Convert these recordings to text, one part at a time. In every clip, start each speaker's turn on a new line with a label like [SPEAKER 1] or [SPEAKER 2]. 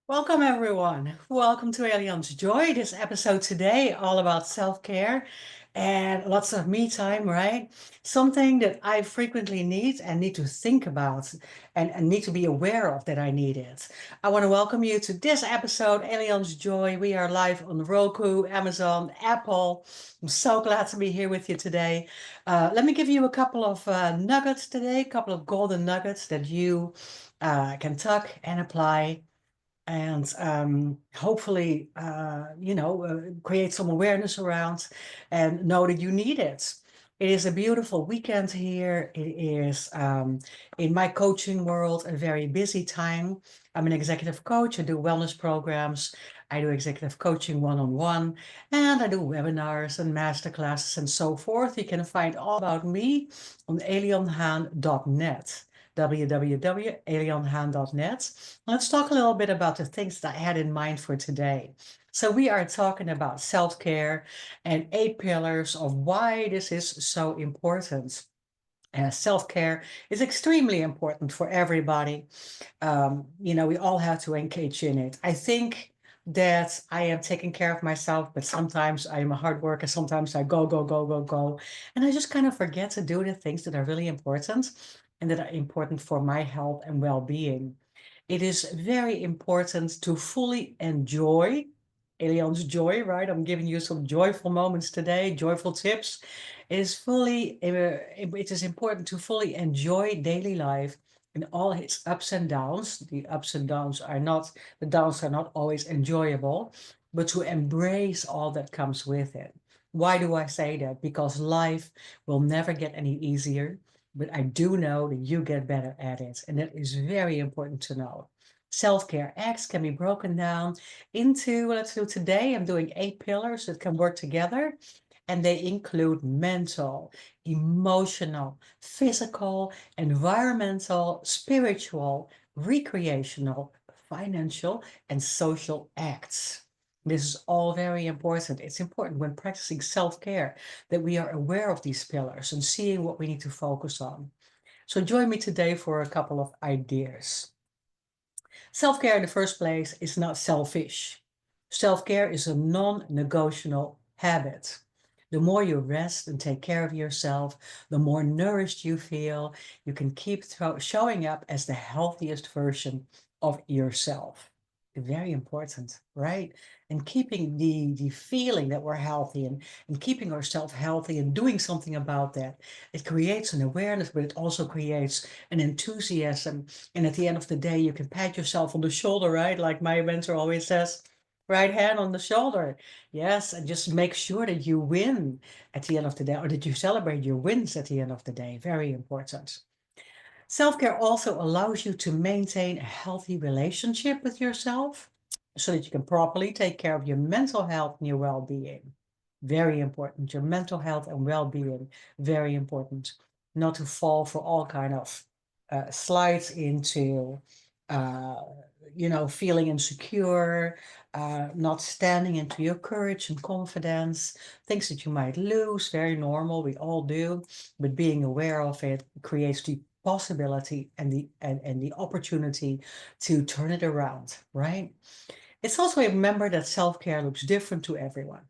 [SPEAKER 1] Welcome, everyone. Welcome to Alien's Joy. This episode today, all about self care and lots of me time, right? Something that I frequently need to think about and need to be aware of that I need it. I want to welcome you to this episode, Alien's Joy. We are live on Roku, Amazon, Apple. I'm so glad to be here with you today. Let me give you a couple of nuggets today, a couple of golden nuggets that you can tuck and apply and hopefully, create some awareness around and know that you need it. It is a beautiful weekend here. It is in my coaching world a very busy time. I'm an executive coach. I do wellness programs. I do executive coaching one-on-one, and I do webinars and masterclasses and so forth. You can find all about me on alionhaan.net www.alionhaan.net. Let's talk a little bit about the things that I had in mind for today. So we are talking about self-care and 8 pillars of why this is so important. Self-care is extremely important for everybody. We all have to engage in it. I think that I am taking care of myself, but sometimes I am a hard worker. Sometimes I go, go, go, go, go. And I just kind of forget to do the things that are really important and that are important for my health and well-being. It is very important to fully enjoy Elian's joy, right? I'm giving you some joyful moments today, joyful tips. It is important to fully enjoy daily life in all its ups and downs. The downs are not always enjoyable, but to embrace all that comes with it. Why do I say that? Because life will never get any easier, but I do know that you get better at it. And that is very important to know. Self-care acts can be broken down into, let's do today, I'm doing 8 pillars that can work together. And they include mental, emotional, physical, environmental, spiritual, recreational, financial, and social acts. This is all very important. It's important when practicing self-care that we are aware of these pillars and seeing what we need to focus on. So join me today for a couple of ideas. Self-care in the first place is not selfish. Self-care is a non-negotiable habit. The more you rest and take care of yourself, the more nourished you feel. You can keep showing up as the healthiest version of yourself. Very important, right? And keeping the feeling that we're healthy and keeping ourselves healthy and doing something about that. It creates an awareness, but it also creates an enthusiasm. And at the end of the day, you can pat yourself on the shoulder, right? Like my mentor always says, right hand on the shoulder. Yes, and just make sure that you win at the end of the day, or that you celebrate your wins at the end of the day. Very important. Self-care also allows you to maintain a healthy relationship with yourself so that you can properly take care of your mental health and your well-being. Very important. Your mental health and well-being, very important. Not to fall for all kind of slides into, uh, feeling insecure, not standing into your courage and confidence, things that you might lose, very normal, we all do, but being aware of it creates the possibility and the opportunity to turn it around, right? It's also remember that self-care looks different to everyone.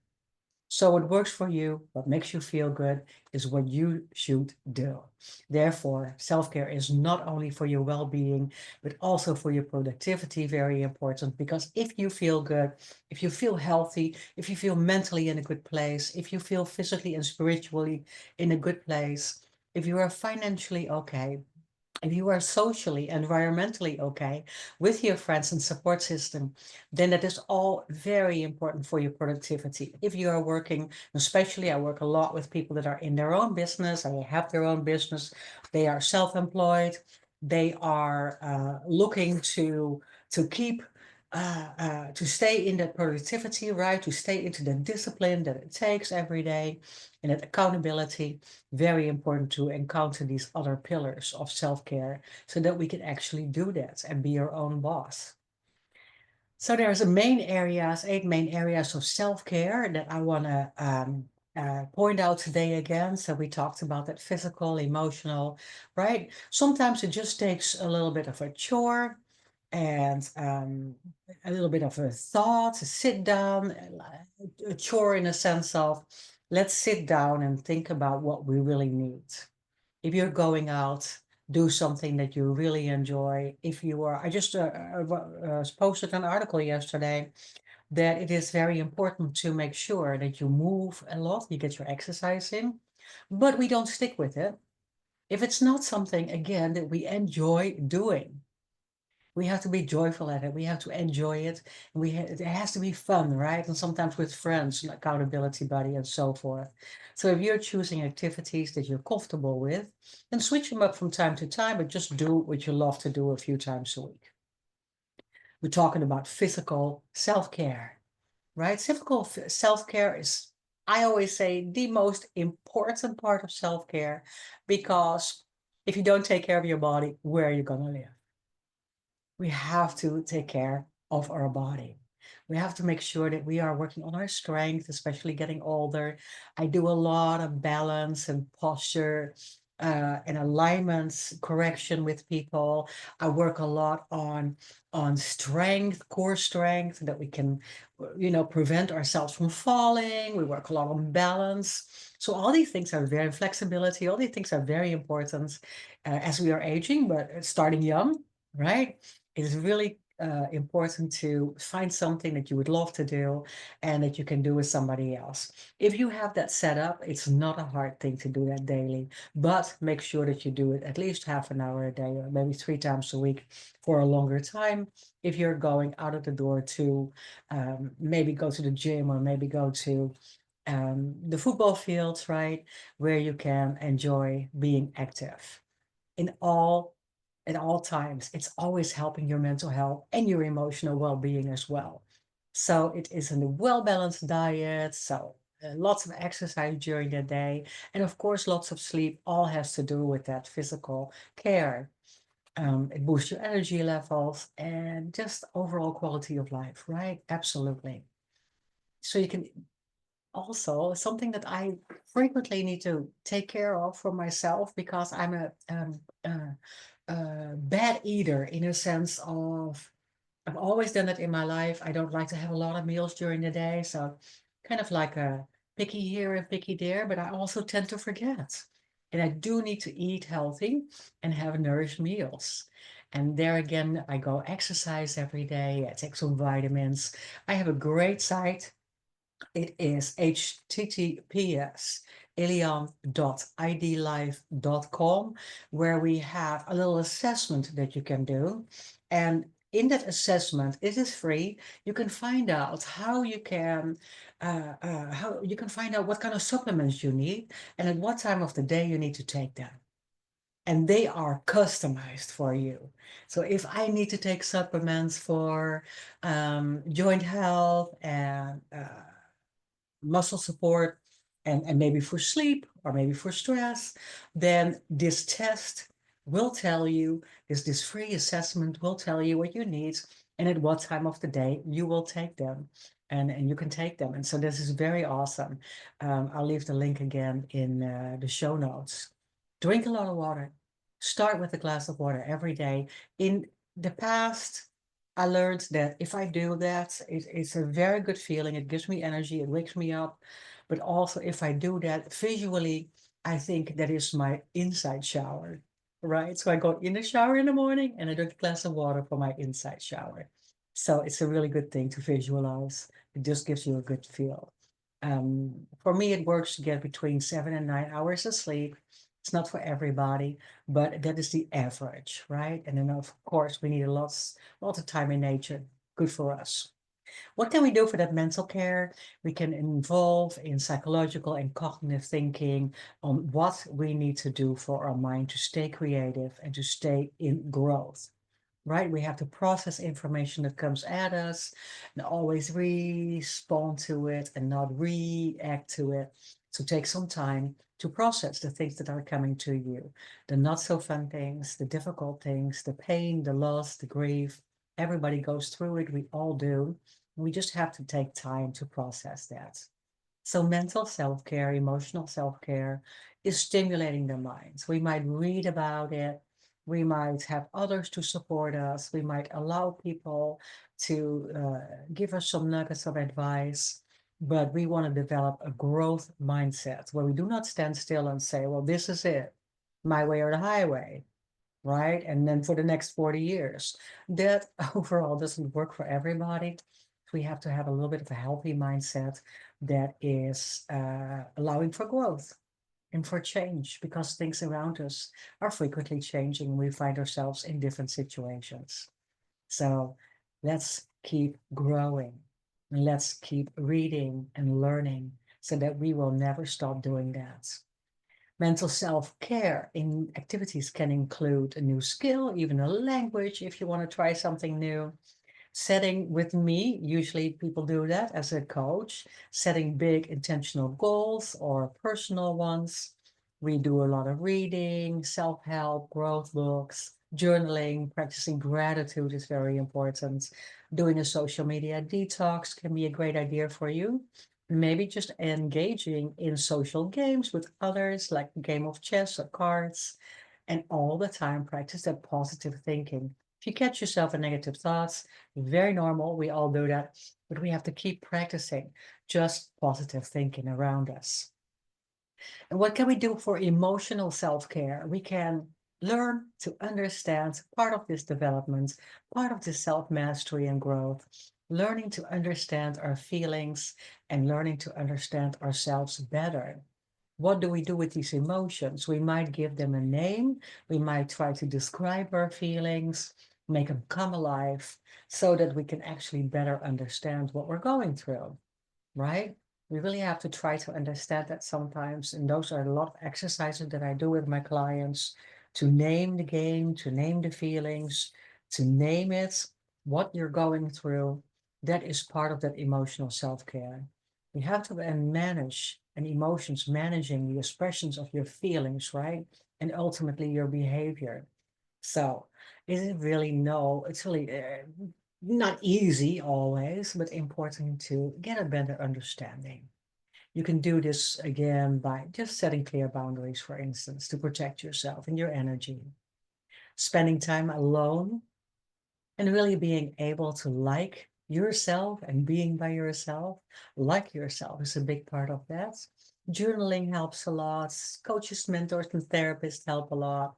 [SPEAKER 1] So what works for you, what makes you feel good, is what you should do. Therefore, self-care is not only for your well-being, but also for your productivity, very important. Because if you feel good, if you feel healthy, if you feel mentally in a good place, if you feel physically and spiritually in a good place, if you are financially okay, if you are socially, environmentally okay with your friends and support system, then that is all very important for your productivity. If you are working, especially I work a lot with people that are in their own business, and they have their own business, they are self-employed, they are looking to keep to stay in that productivity, right? To stay into the discipline that it takes every day and that accountability. Very important to encounter these other pillars of self-care so that we can actually do that and be our own boss. So there's 8 main areas of self-care that I want to point out today again. So we talked about that physical, emotional, right? Sometimes it just takes a little bit of a chore. and a little bit of a thought, a sit down, a chore in a sense of let's sit down and think about what we really need. If you're going out, do something that you really enjoy. If you are, I just posted an article yesterday that it is very important to make sure that you move a lot, you get your exercise in, but we don't stick with it. If it's not something, again, that we enjoy doing, we have to be joyful at it. We have to enjoy it. It has to be fun, right? And sometimes with friends, an accountability buddy, and so forth. So if you're choosing activities that you're comfortable with, then switch them up from time to time, but just do what you love to do a few times a week. We're talking about physical self-care, right? Physical self-care is, I always say, the most important part of self-care, because if you don't take care of your body, where are you going to live? We have to take care of our body. We have to make sure that we are working on our strength, especially getting older. I do a lot of balance and posture and alignments correction with people. I work a lot on strength, core strength, that we can, prevent ourselves from falling. We work a lot on balance. So all these things are very flexibility. All these things are very important as we are aging, but starting young, right? It is really important to find something that you would love to do and that you can do with somebody else. If you have that set up, it's not a hard thing to do that daily, but make sure that you do it at least half an hour a day or maybe 3 times a week for a longer time. If you're going out of the door to maybe go to the gym or maybe go to the football fields, right, where you can enjoy being active in all at all times. It's always helping your mental health and your emotional well-being as well. So it is a well-balanced diet. So lots of exercise during the day, and of course, lots of sleep. All has to do with that physical care. It boosts your energy levels and just overall quality of life, right? Absolutely. So you can also something that I frequently need to take care of for myself, because I'm a bad eater in a sense of I've always done it in my life. I don't like to have a lot of meals during the day, so kind of like a picky here and picky there, but I also tend to forget. And I do need to eat healthy and have nourished meals. And there again, I go exercise every day. I take some vitamins. I have a great site. It is https ilian.idlife.com, where we have a little assessment that you can do. And in that assessment, it is free. You can find out how you can find out what kind of supplements you need and at what time of the day you need to take them. And they are customized for you. So if I need to take supplements for joint health and muscle support, and maybe for sleep or maybe for stress, then this test will tell you, this free assessment will tell you what you need and at what time of the day you will take them. And you can take them. And so this is very awesome. I'll leave the link again in the show notes. Drink a lot of water. Start with a glass of water every day. In the past, I learned that if I do that, it's a very good feeling. It gives me energy, it wakes me up. But also, if I do that visually, I think that is my inside shower, right? So I go in the shower in the morning and I drink a glass of water for my inside shower. So it's a really good thing to visualize. It just gives you a good feel. For me, it works to get between 7 and 9 hours of sleep. It's not for everybody, but that is the average, right? And then, of course, we need lots of time in nature. Good for us. What can we do for that mental care? We can involve in psychological and cognitive thinking on what we need to do for our mind to stay creative and to stay in growth, right? We have to process information that comes at us and always respond to it and not react to it. So take some time to process the things that are coming to you, the not so fun things, the difficult things, the pain, the loss, the grief. Everybody goes through it. We all do. We just have to take time to process that. So mental self-care, emotional self-care is stimulating the mind. We might read about it, We might have others to support us. We might allow people to give us some nuggets of advice. But we want to develop a growth mindset where we do not stand still and say, well, this is it, my way or the highway, right? And then for the next 40 years. That overall doesn't work for everybody. We have to have a little bit of a healthy mindset that is allowing for growth and for change because things around us are frequently changing. We find ourselves in different situations. So let's keep growing. And let's keep reading and learning so that we will never stop doing that. Mental self-care in activities can include a new skill, even a language if you want to try something new. Setting with me, usually people do that as a coach, setting big intentional goals or personal ones. We do a lot of reading, self-help, growth books, journaling, practicing gratitude is very important. Doing a social media detox can be a great idea for you. Maybe just engaging in social games with others, like a game of chess or cards, and all the time practice that positive thinking. If you catch yourself in negative thoughts, very normal. We all do that, but we have to keep practicing just positive thinking around us. And what can we do for emotional self-care? We can learn to understand part of this development, part of this self-mastery and growth, learning to understand our feelings and learning to understand ourselves better. What do we do with these emotions? We might give them a name. We might try to describe our feelings, make them come alive so that we can actually better understand what we're going through, right? We really have to try to understand that sometimes. And those are a lot of exercises that I do with my clients to name the game, to name the feelings, to name it, what you're going through. That is part of that emotional self-care. You have to manage and emotions, managing the expressions of your feelings, right? And ultimately your behavior. So is it really no, it's really not easy always, but important to get a better understanding. You can do this again by just setting clear boundaries, for instance, to protect yourself and your energy. Spending time alone and really being able to like yourself and being by yourself, like yourself is a big part of that. Journaling helps a lot. Coaches, mentors, and therapists help a lot.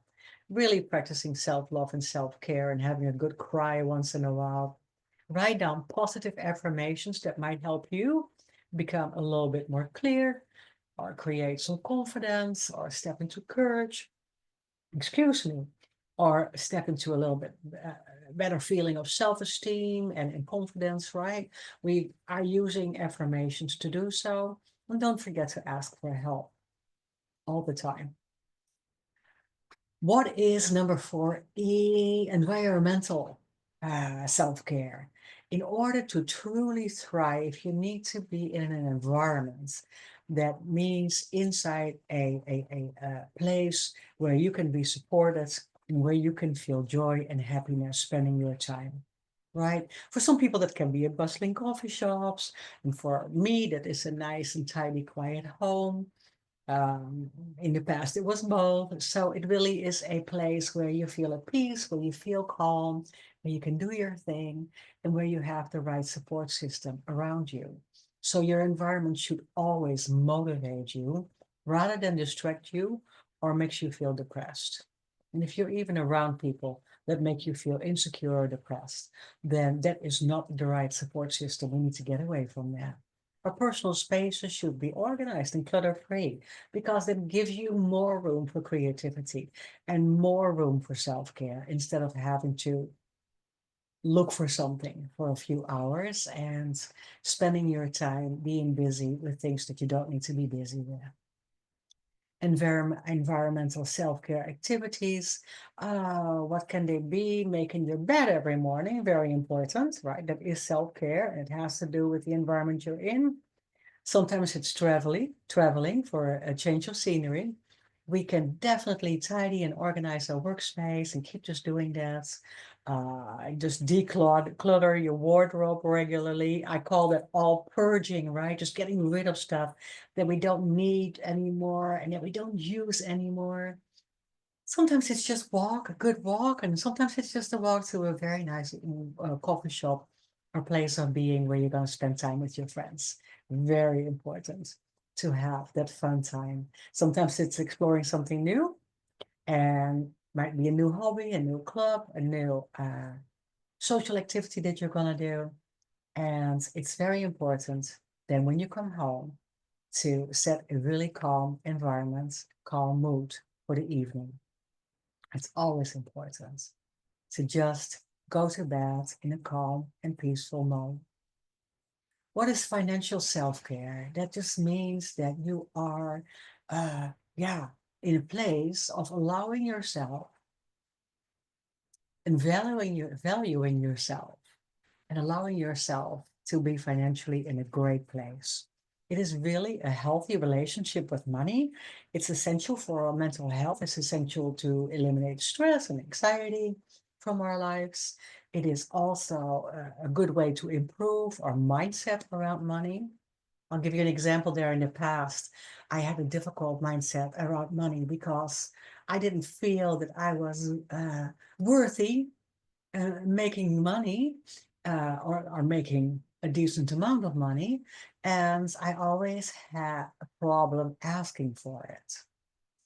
[SPEAKER 1] Really practicing self-love and self-care and having a good cry once in a while. Write down positive affirmations that might help you become a little bit more clear or create some confidence or step into courage, excuse me, or step into a little bit better feeling of self-esteem and confidence, right? We are using affirmations to do so. And don't forget to ask for help all the time. What is number 4E? Environmental self-care. In order to truly thrive, you need to be in an environment that means inside a place where you can be supported and where you can feel joy and happiness spending your time. Right? For some people, that can be a bustling coffee shops. And for me, that is a nice and tidy, quiet home. Um, in the past, it was both. So it really is a place where you feel at peace, where you feel calm, where you can do your thing, and where you have the right support system around you. So your environment should always motivate you rather than distract you or makes you feel depressed. And if you're even around people that make you feel insecure or depressed, then that is not the right support system. We need to get away from that. Our personal spaces should be organized and clutter-free because it gives you more room for creativity and more room for self-care instead of having to look for something for a few hours and spending your time being busy with things that you don't need to be busy with. Environmental self-care activities. What can they be? Making your bed every morning, very important, right? That is self-care. It has to do with the environment you're in. Sometimes it's traveling for a change of scenery. We can definitely tidy and organize our workspace and keep just doing that. Just clutter your wardrobe regularly. I call that all purging, right? Just getting rid of stuff that we don't need anymore and that we don't use anymore. Sometimes it's just walk, a good walk, and sometimes it's just a walk to a very nice coffee shop or place of being where you're going to spend time with your friends. Very important to have that fun time. Sometimes it's exploring something new and might be a new hobby, a new club, a new social activity that you're going to do. And it's very important then when you come home to set a really calm environment, calm mood for the evening. It's always important to just go to bed in a calm and peaceful mode. What is financial self-care? That just means that you are, yeah, in a place of allowing yourself and valuing yourself and allowing yourself to be financially in a great place. It is really a healthy relationship with money. It's essential for our mental health. It's essential to eliminate stress and anxiety from our lives. It is also a good way to improve our mindset around money. I'll give you an example there. In the past, I had a difficult mindset around money because I didn't feel that I was worthy making money or making a decent amount of money. And I always had a problem asking for it.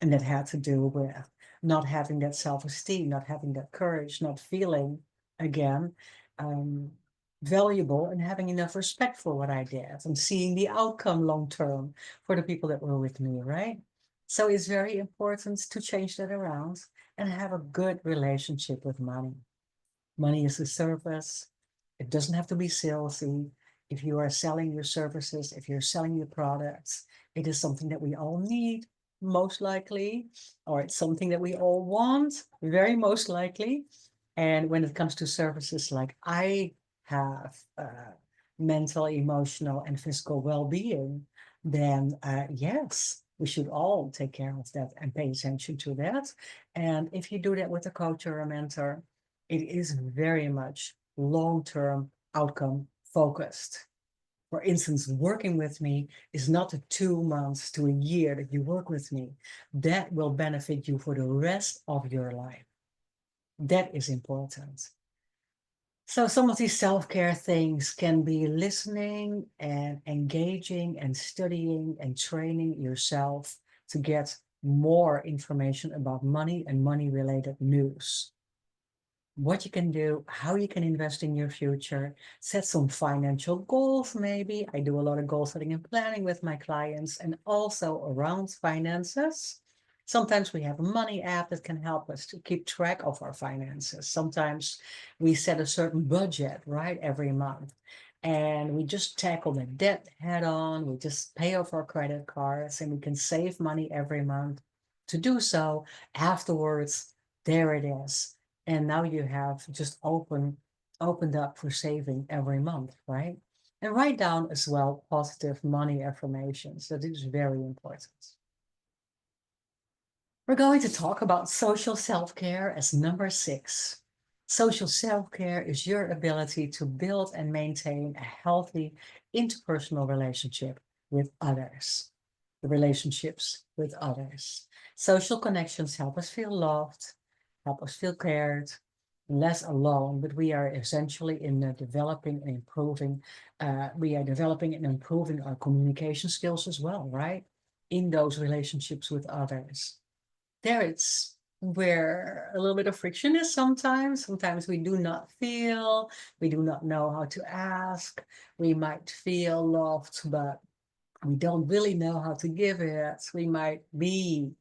[SPEAKER 1] And that had to do with not having that self-esteem, not having that courage, not feeling, again, um, valuable and having enough respect for what I did and seeing the outcome long term for the people that were with me, right? So it's very important to change that around and have a good relationship with money. Money is a service. It doesn't have to be salesy. If you are selling your services, if you're selling your products, it is something that we all need, most likely, or it's something that we all want, very most likely. And when it comes to services like I have mental, emotional, and physical well-being, then yes, we should all take care of that and pay attention to that. And if you do that with a coach or a mentor, it is very much long-term outcome focused. For instance, working with me is not a 2 months to a year that you work with me. That will benefit you for the rest of your life. That is important. So some of these self-care things can be listening and engaging and studying and training yourself to get more information about money and money-related news. What you can do, how you can invest in your future, set some financial goals maybe. I do a lot of goal setting and planning with my clients and also around finances. Sometimes we have a money app that can help us to keep track of our finances. Sometimes we set a certain budget, right, every month. And we just tackle the debt head on. We just pay off our credit cards and we can save money every month. To do so, afterwards, there it is, and now you have just opened up for saving every month, right? And write down as well positive money affirmations. That is very important. We're going to talk about social self-care as number 6. Social self-care is your ability to build and maintain a healthy interpersonal relationship with others. The relationships with others. Social connections help us feel loved, help us feel cared, less alone, but we are essentially in developing and improving, our communication skills as well, right? In those relationships with others. There it's where a little bit of friction is sometimes. Sometimes we do not feel, we do not know how to ask. We might feel loved, but we don't really know how to give it. We might be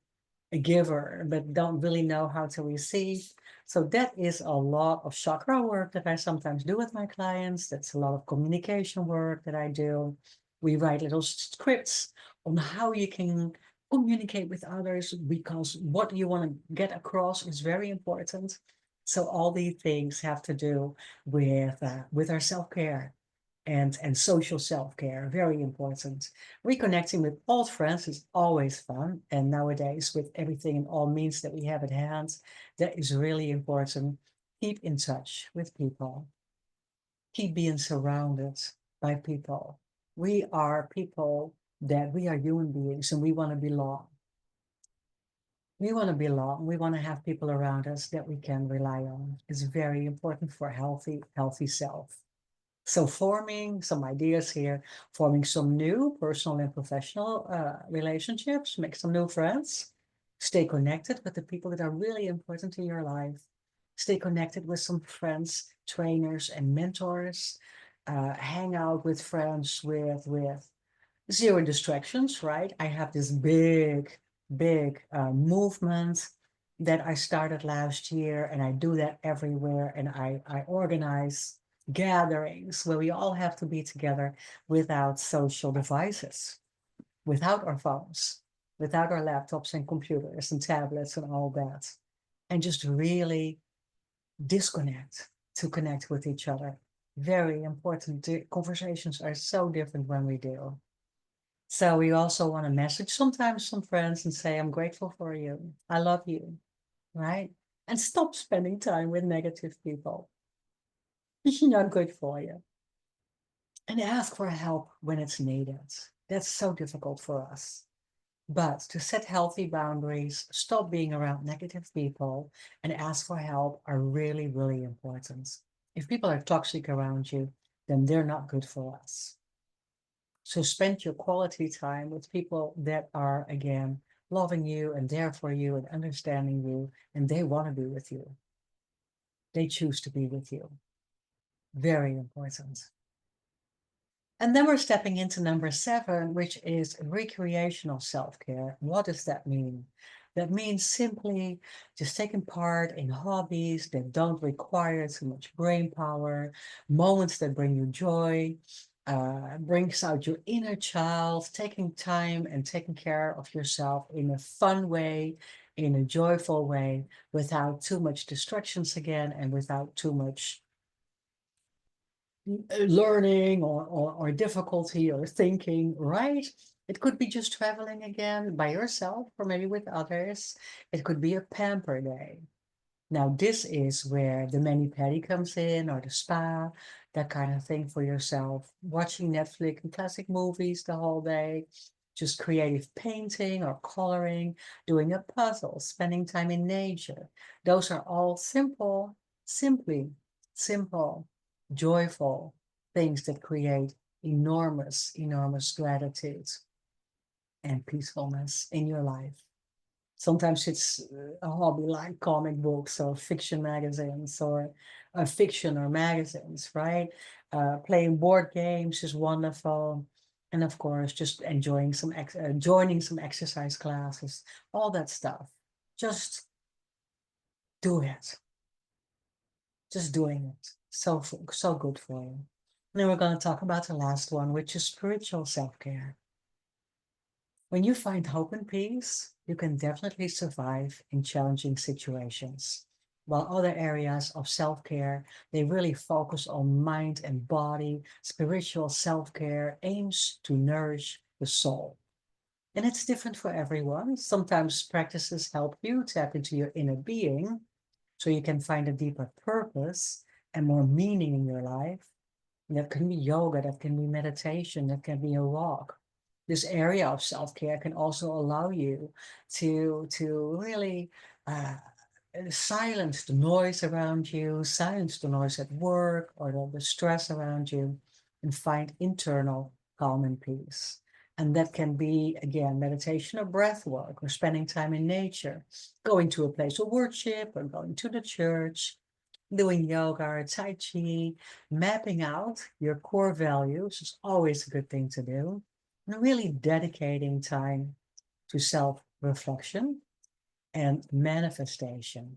[SPEAKER 1] a giver, but don't really know how to receive. So that is a lot of chakra work that I sometimes do with my clients. That's a lot of communication work that I do. We write little scripts on how you can communicate with others because what you want to get across is very important. So all these things have to do with our self-care and social self-care, very important. Reconnecting with old friends is always fun, and nowadays with everything and all means that we have at hand, that is really important. Keep in touch with people. Keep being surrounded by people. We are people that we are human beings and we want to belong. We want to belong. We want to have people around us that we can rely on. It's very important for a healthy self. So forming some ideas here, forming some new personal and professional relationships, make some new friends, stay connected with the people that are really important in your life, stay connected with some friends, trainers, and mentors, hang out with friends with zero distractions, right? I have this big movement that I started last year, and I do that everywhere. And I organize gatherings where we all have to be together without social devices, without our phones, without our laptops and computers and tablets and all that, and just really disconnect to connect with each other. Very important. The conversations are so different when we do. So we also want to message sometimes some friends and say, I'm grateful for you. I love you, right? And stop spending time with negative people. It's not good for you. And ask for help when it's needed. That's so difficult for us. But to set healthy boundaries, stop being around negative people, and ask for help are really, really important. If people are toxic around you, then they're not good for us. So spend your quality time with people that are, again, loving you and there for you and understanding you, and they want to be with you. They choose to be with you. Very important. And then we're stepping into number 7, which is recreational self-care. What does that mean? That means simply just taking part in hobbies that don't require too much brain power, moments that bring you joy, brings out your inner child, taking time and taking care of yourself in a fun way, in a joyful way, without too much distractions again, and without too much learning or difficulty or thinking, right? It could be just traveling again by yourself or maybe with others. It could be a pamper day. Now, this is where the mani-pedi comes in, or the spa, that kind of thing for yourself. Watching Netflix and classic movies the whole day, just creative painting or coloring, doing a puzzle, spending time in nature. Those are all simply simple, joyful things that create enormous gratitude and peacefulness in your life. Sometimes it's a hobby like comic books or fiction magazines or fiction or magazines, right? Playing board games is wonderful. And of course, just enjoying joining some exercise classes, all that stuff. Just do it. Just doing it. So good for you. And then we're going to talk about the last one, which is spiritual self-care. When you find hope and peace, you can definitely survive in challenging situations. While other areas of self-care, they really focus on mind and body, spiritual self-care aims to nourish the soul. And it's different for everyone. Sometimes practices help you tap into your inner being so you can find a deeper purpose and more meaning in your life. And that can be yoga, that can be meditation, that can be a walk. This area of self-care can also allow you to really silence the noise around you, silence the noise at work or the stress around you, and find internal calm and peace. And that can be, again, meditation or breath work or spending time in nature, going to a place of worship or going to the church, doing yoga or Tai Chi, mapping out your core values is always a good thing to do. And really dedicating time to self reflection and manifestation.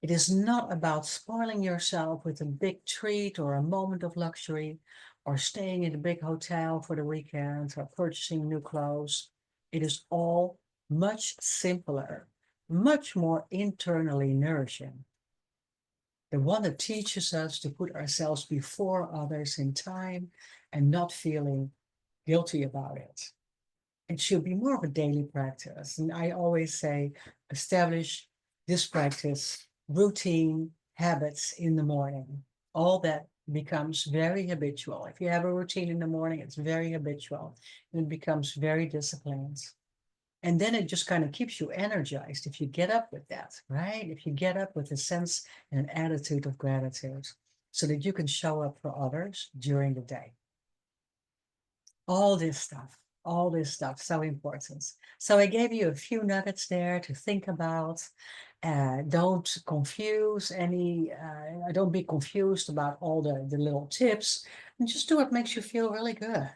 [SPEAKER 1] It is not about spoiling yourself with a big treat or a moment of luxury or staying in a big hotel for the weekend or purchasing new clothes. It is all much simpler, much more internally nourishing. The one that teaches us to put ourselves before others in time and not feeling guilty about it. It should be more of a daily practice. And I always say, establish this practice, routine, habits in the morning. All that becomes very habitual. If you have a routine in the morning, it's very habitual and it becomes very disciplined. And then it just kind of keeps you energized if you get up with that, right? If you get up with a sense and an attitude of gratitude so that you can show up for others during the day. All this stuff, so important. So I gave you a few nuggets there to think about. Don't confuse any, don't be confused about all the little tips, and just do what makes you feel really good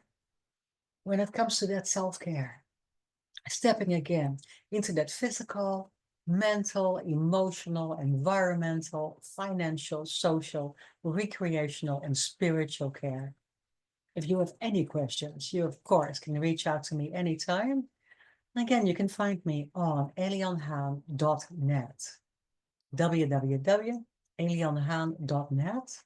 [SPEAKER 1] when it comes to that self-care. Stepping again into that physical, mental, emotional, environmental, financial, social, recreational, and spiritual care. If you have any questions, you of course can reach out to me anytime. And again, you can find me on elianhaan.net, www.elianhaan.net.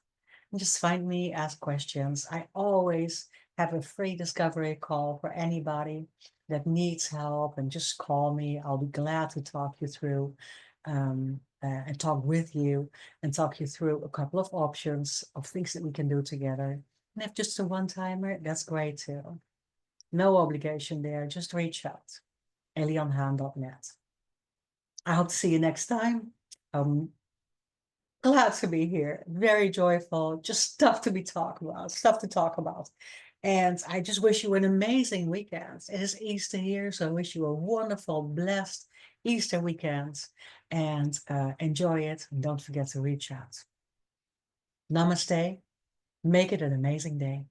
[SPEAKER 1] And just find me, ask questions. I always have a free discovery call for anybody that needs help, and just call me. I'll be glad to talk you through and talk with you and talk you through a couple of options of things that we can do together. And if just a one-timer, that's great too. No obligation there, just reach out. elianhaan.net. I hope to see you next time. Glad to be here. Very joyful. Just stuff to be talked about, stuff to talk about. And I just wish you an amazing weekend. It is Easter here, so I wish you a wonderful, blessed Easter weekend, and enjoy it. And don't forget to reach out. Namaste. Make it an amazing day.